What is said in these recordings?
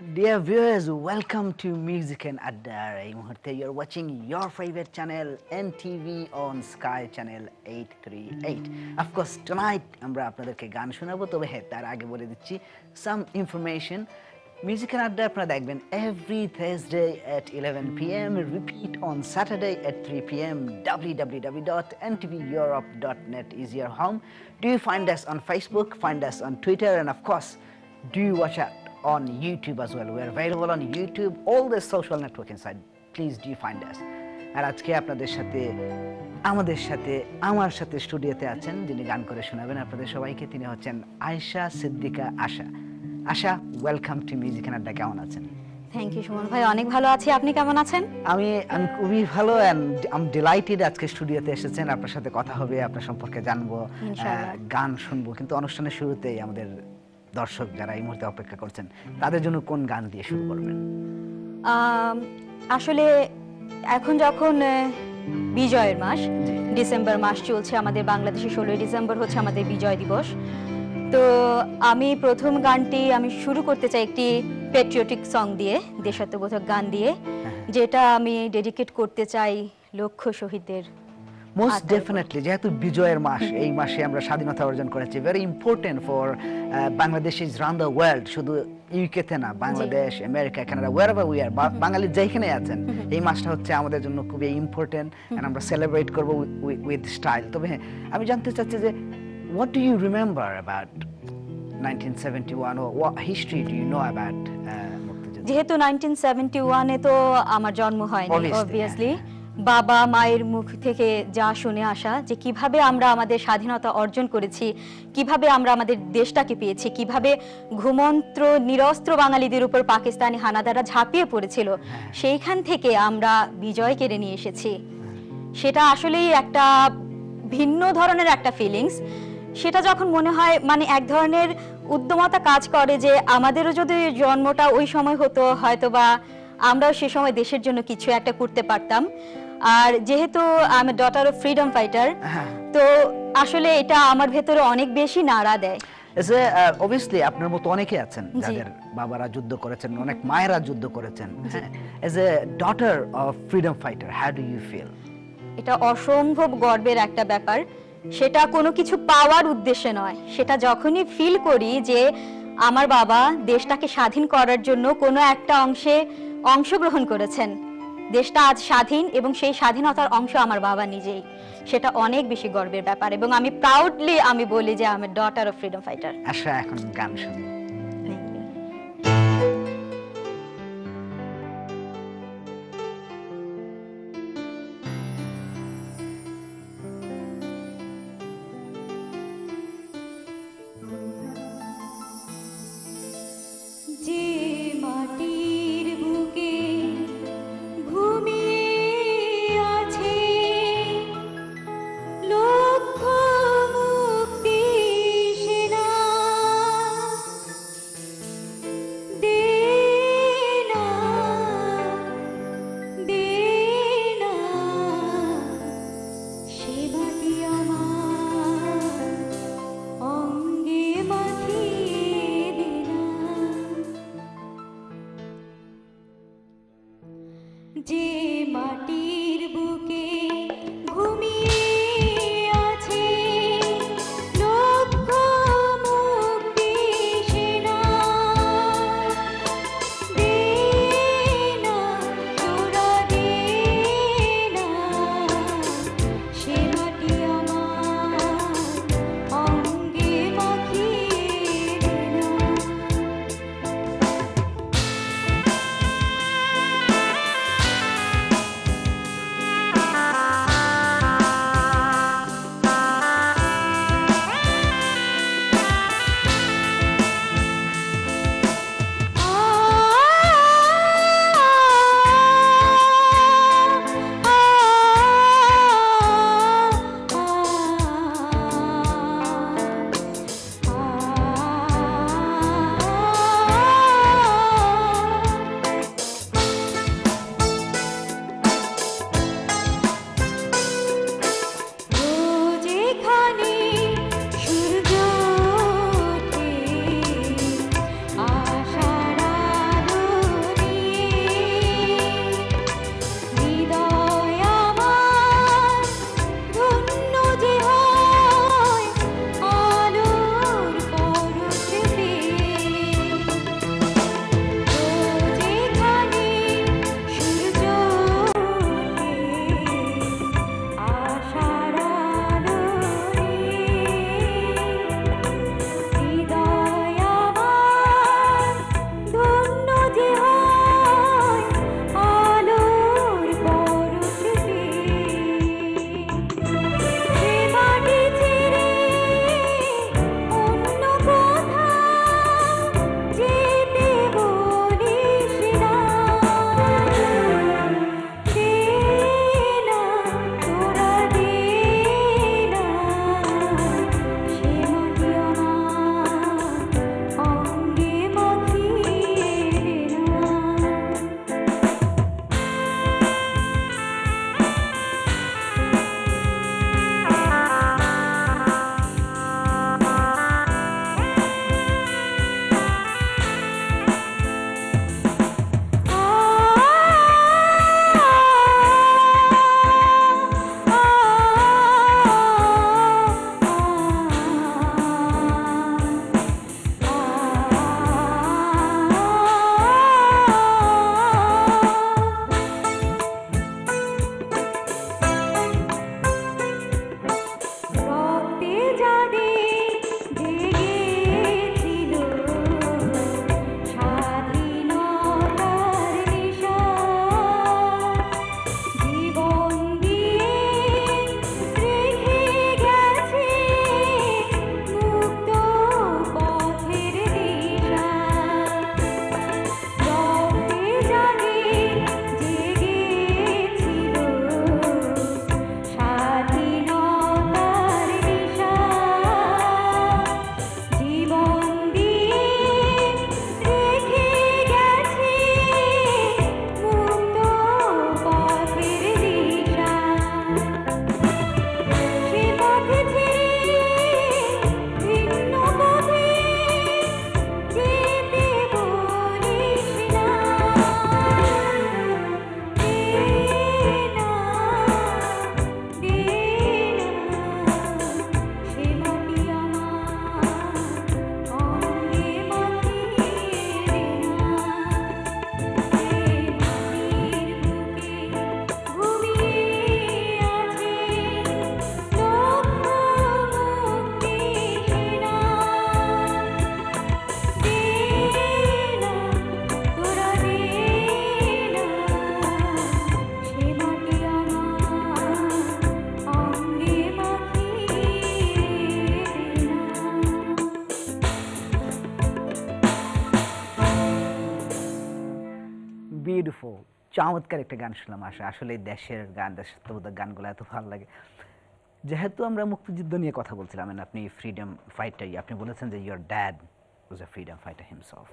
Dear viewers, welcome to Music and Addar. এই মুহূর্তে you're watching your favorite channel NTV on Sky Channel 838. Of course, tonight আমরা আপনাদেরকে গান শোনাবো, তবে হ্যাঁ তার আগে বলে দিচ্ছি some information. Music and Addar আপনারা দেখবেন every Thursday at 11 p.m. Repeat on Saturday at 3 p.m. www.ntveurope.net is your home. Do you find us on Facebook? Find us on Twitter, and of course, do you watch us on YouTube as well? We are available on YouTube, all the social networking site. Please do find us. আর আজকে আপনাদের সাথে আমার সাথে স্টুডিওতে আছেন যিনি গান করে শোনাবেন আপনাদের সবাইকে, তিনি হচ্ছেন আয়েশা সিদ্দিকা আশা। আশা, ওয়েলকাম টু মিউজিক এন্ড আড্ডা। কেমন আছেন? থ্যাংক ইউ সুমন ভাই, অনেক ভালো আছি। আপনি কেমন আছেন? আমি খুবই ভালো, এন্ড আই এম ডিলাইটেড আজকে স্টুডিওতে এসেছেন। আপনার সাথে কথা হবে, আপনার সম্পর্কে জানবো, গান শুনবো। কিন্তু অনুষ্ঠানের শুরুতেই আমাদের দর্শক যারা এই মুহূর্তে অপেক্ষা করছেন তাদের জন্য কোন গান দিয়ে শুরু করবেন? আসলে এখন যখন বিজয়ের মাস, ডিসেম্বর মাস চলছে, আমাদের বাংলাদেশে 16ই ডিসেম্বর হচ্ছে আমাদের বিজয় দিবস। তো আমি প্রথম গানটি আমি শুরু করতে চাই একটি প্যাট্রিয়টিক সং দিয়ে, দেশাত্মবোধক গান দিয়ে, যেটা আমি ডেডিকেট করতে চাই লক্ষ শহীদদের। মোস্ট ডেফিনেটলি, যেহেতু বিজয়ের মাস, এই মাসে আমরা স্বাধীনতা অর্জন করেছি, very important for Bangladesh is round the world. শুধু ইউকেতে না, Bangladesh, America, Canada, wherever we are, Bangali যেখানে আছেন, এই মাসটা হচ্ছে আমাদের জন্য খুবই ইম্পর্টেন্ট, এন্ড আমরা সেলিব্রেট করব উইথ স্টাইল। তবে আমি জানতে চাচ্ছি যে what do you remember about 1971, or what history do you know about মুক্তিযুদ্ধ? যেহেতু 1971 এ তো আমার জন্ম হয়নি, অবভিয়াসলি বাবা মায়ের মুখ থেকে যা শুনে আসা, যে কিভাবে আমরা আমাদের স্বাধীনতা অর্জন করেছি, কিভাবে আমরা আমাদের দেশটাকে পেয়েছি, কিভাবে ঘুমন্ত্র নিরস্ত্র বাঙালিদের উপর পাকিস্তানি হানাদাররা ঝাঁপিয়ে পড়েছিল, সেইখান থেকে আমরা বিজয় কেড়ে নিয়ে এসেছি। সেটা আসলেই একটা ভিন্ন ধরনের একটা ফিলিংস। সেটা যখন মনে হয়, মানে এক ধরনের উদ্যমতা কাজ করে যে আমাদেরও যদি জন্মটা ওই সময় হতো, হয়তোবা আমরাও সে সময় দেশের জন্য কিছু একটা করতে পারতাম। আর যেহেতু আমি ডটার অফ ফ্রিডম ফাইটার, তো আসলে এটা আমার ভেতরে অনেক বেশি নাড়া দেয়। অবভিয়াসলি আপনার মতো অনেকে আছেন যাদের বাবারা যুদ্ধ করেছেন, অনেক মায়েরা যুদ্ধ করেছেন। As a daughter of freedom fighter, how do you feel? এটা অসম্ভব গর্বের একটা ব্যাপার। সেটা কোনো কিছু পাওয়ার উদ্দেশ্যে নয়, সেটা যখনই ফিল করি যে আমার বাবা দেশটাকে স্বাধীন করার জন্য কোনো একটা অংশে অংশগ্রহণ করেছেন, দেশটা আজ স্বাধীন এবং সেই স্বাধীনতার অংশ আমার বাবা নিজেই, সেটা অনেক বেশি গর্বের ব্যাপার। এবং আমি প্রাউডলি আমি বলি যে আমি ডটার অফ ফ্রিডম ফাইটার। আচ্ছা, এখন গান শুনি। বিউটিফুল, চমৎকার একটা গান শুনলাম আশা। আসলে দেশের গান, দেশাত্মবোধক গানগুলো এত ভালো লাগে। যেহেতু আমরা মুক্তিযুদ্ধ নিয়ে কথা বলছিলাম, and আপনি ফ্রিডম ফাইটার, আপনি বলেছেন যে your dad was a freedom fighter himself.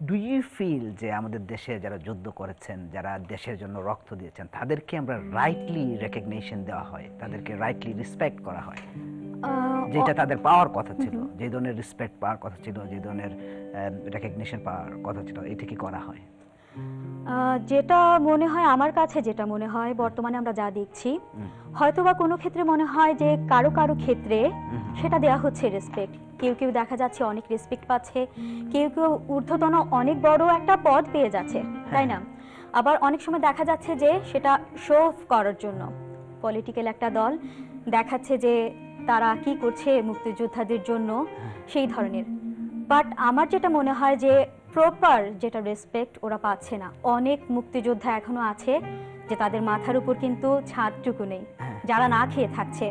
Do you feel যে আমাদের দেশে যারা যুদ্ধ করেছেন, যারা দেশের জন্য রক্ত দিয়েছেন, তাদেরকে আমরা রাইটলি রেকগনিশন দেওয়া হয়, তাদেরকে রাইটলি রেসপেক্ট করা হয়, যেটা তাদের পাওয়ার কথা ছিল, যে ধরনের রেসপেক্ট পাওয়ার কথা ছিল, যে ধরনের রেকগনিশন পাওয়ার কথা ছিল, এটা কি করা হয়? যেটা মনে হয়, আমার কাছে যেটা মনে হয় বর্তমানে আমরা যা দেখছি, হয়তোবা কোনো ক্ষেত্রে মনে হয় যে কারো কারো ক্ষেত্রে সেটা দেওয়া হচ্ছে রেসপেক্ট। কেউ কেউ দেখা যাচ্ছে অনেক রেসপেক্ট পাচ্ছে, কেউ কেউ ঊর্ধ্বতন অনেক বড় একটা পদ পেয়ে যাচ্ছে, তাই না? আবার অনেক সময় দেখা যাচ্ছে যে সেটা শো অফ করার জন্য পলিটিক্যাল একটা দল দেখাচ্ছে যে তারা কি করছে মুক্তিযোদ্ধাদের জন্য, সেই ধরনের। বাট আমার যেটা মনে হয় যে প্রপার যেটা রেসপেক্ট ওরা পাচ্ছে না। অনেক মুক্তিযোদ্ধা এখনো আছে যে তাদের মাথার উপর কিন্তু ছাদটুকু নেই, যারা না খেয়ে থাকছে।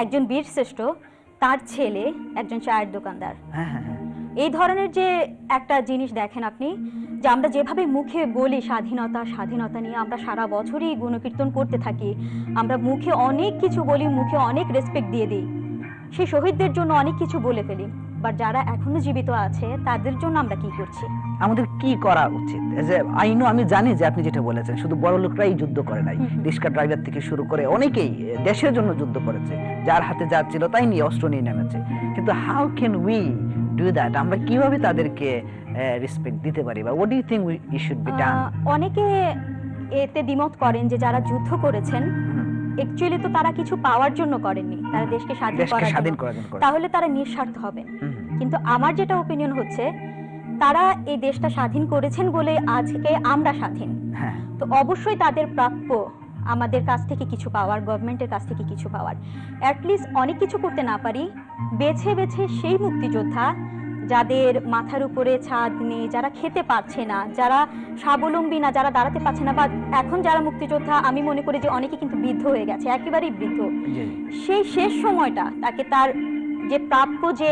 একজন বীরশ্রেষ্ঠ, তার ছেলে একজন চায়ের দোকানদার। এই ধরনের যে একটা জিনিস দেখেন আপনি, যে আমরা যেভাবে মুখে বলি স্বাধীনতা স্বাধীনতা নিয়ে, আমরা সারা বছরই গুণকীর্তন করতে থাকি, আমরা মুখে অনেক কিছু বলি, মুখে অনেক রেসপেক্ট দিয়ে দিই, সেই শহীদদের জন্য অনেক কিছু বলে ফেলি, বাট যারা এখনো জীবিত আছে তাদের জন্য আমরা কি করছি? আমাদের কি করা উচিত? আমি জানি যে আপনি যেটা বলেছেন, শুধু বড় লোকরাই যুদ্ধ করে নাই, রিক্সা ড্রাইভার থেকে শুরু করে অনেকেই দেশের জন্য যুদ্ধ করেছে, যার হাতে যা ছিল তাই নিয়ে অস্ত্র নিয়ে নেমেছে। কিন্তু how can we do that? আমরা কিভাবে তাদেরকে রেসপেক্ট দিতে পারি, বা what do you think we should be done? অনেকে এতে দ্বিমত করেন যে যারা যুদ্ধ করেছেন অ্যাকচুয়ালি তো তারা কিছু পাওয়ার জন্য করেননি, তারা দেশকে স্বাধীন করার জন্য, তাহলে তারা নিঃস্বার্থ হবেন। কিন্তু আমার যেটা ওপিনিয়ন হচ্ছে, তারা এই দেশটা স্বাধীন করেছেন বলে আজকে আমরা স্বাধীন। তো অবশ্যই তাদের প্রাপ্য আমাদের কাছ থেকে কিছু পাওয়ার, গভর্নমেন্টের কাছ থেকে কিছু পাওয়ার। অ্যাটলিস্ট অনেক কিছু করতে না পারি, বেছে বেছে সেই মুক্তিযোদ্ধা যাদের মাথার উপরে ছাদ নেই, যারা খেতে পারছে না, যারা স্বাবলম্বী না, যারা দাঁড়াতে পারছে না, বা এখন যারা মুক্তিযোদ্ধা আমি মনে করি যে অনেকে কিন্তু বৃদ্ধ হয়ে গেছে, একেবারেই বৃদ্ধ, সেই শেষ সময়টা তাকে তার যে প্রাপ্য যে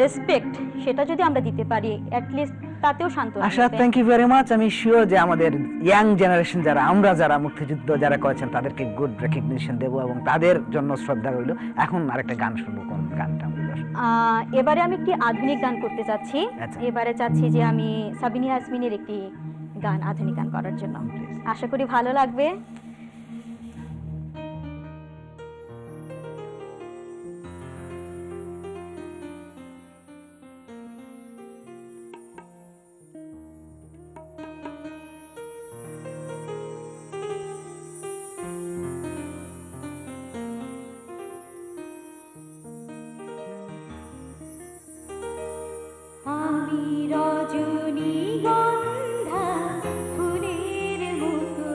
রেসপেক্ট, সেটা যদি আমরা দিতে পারি, অ্যাটলিস্ট তাতেও শান্তি। আশা, থ্যাংক ইউ ভেরি মাচ। আমি শিওর যে আমাদের ইয়াং জেনারেশন যারা, আমরা যারা মুক্তিযুদ্ধ যারা করেছেন, তাদেরকে গুড রেকগনিশন দেব এবং তাদের জন্য শ্রদ্ধা রইল। এখন আরেকটা গান শুনবো, কোন গানটা? এবারে আমি একটি আধুনিক গান করতে চাচ্ছি। এবারে চাচ্ছি যে আমি সাবিনা ইয়াসমিনের একটি গান আধুনিক গান করার জন্য। আশা করি ভালো লাগবে। রজনীগন্ধা ফুলের মতো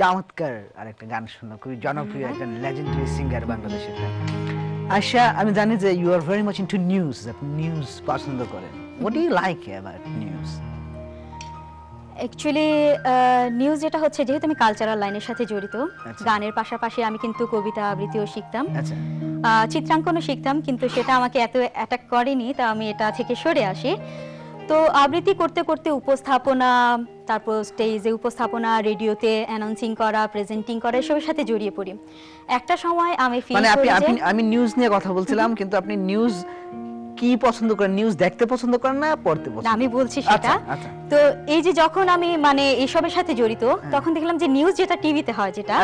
চমৎকার আরেকটা গান শুনলাম, খুবই জনপ্রিয় একজন লেজেন্ডারি সিঙ্গার বাংলাদেশের। আশা, আমি জানি যে you are very much into news, আপনি নিউজ পছন্দ করেন। What do you like about news? Actually news যেটা হচ্ছে, যেহেতু আমি কালচারাল লাইনের সাথে জড়িত, গানের পাশাপাশি আমি কিন্তু কবিতা আবৃত্তিও শিখতাম, চিত্রাঙ্কনও শিখতাম, কিন্তু সেটা আমাকে এত অ্যাটাক করেনি, তা আমি এটা থেকে সরে আসি। তো আবৃত্তি করতে করতে উপস্থাপনা, তারপর স্টেজে উপস্থাপনা, রেডিওতে অ্যানাউন্সিং করা, প্রেজেন্টিং করা, এসবের সাথে জড়িয়ে পড়ি। একটা সময় আমি ফিল করি যে আমি নিউজ নিয়ে কথা বলছিলাম, কিন্তু আপনি নিউজ কি পছন্দ করেন? নিউজ দেখতে পছন্দ করেন না পড়তে পছন্দ? আমি বলছি সেটা। তো এই যে যখন আমি মানে এসবের সাথে জড়িত, তখন দেখলাম যে নিউজ যেটা টিভিতে হয়, যেটা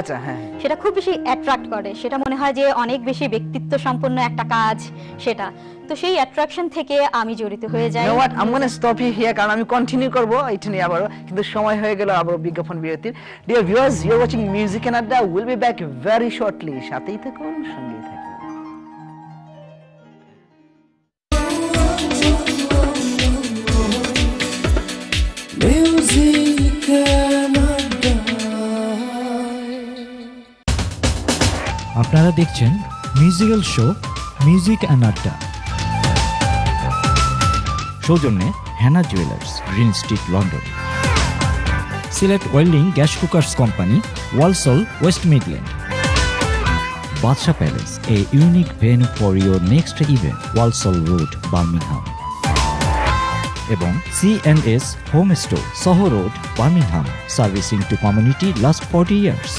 সেটা খুব বেশি অ্যাট্রাক্ট করে, সেটা মনে হয় যে অনেক বেশি ব্যক্তিত্ব সম্পন্ন একটা কাজ সেটা। তো সেই অ্যাট্রাকশন থেকে আমি জড়িত হয়ে যাই। You know what? I'm going to stop you here, কারণ আমি কন্টিনিউ করব এটা নিয়ে আবারও, কিন্তু সময় হয়ে গেল আবার বিজ্ঞাপন বিরতির। Dear viewers, you're watching Music and Adda. We'll be back very shortly. সাথেই থাকুন, সঙ্গেই থাকুন। Music and Adda. আপনারা দেখছেন musical show music and adda. সৌজন্যে Hannah Jewellers, Green Street, London. Sylhet Welding Gas Cookers Company, Walsall, West Midland. Badsha Palace, a unique venue for your next event, Walsall Road, Birmingham. এবং C&S Home Store, Soho Road, Birmingham, servicing to community last 40 years.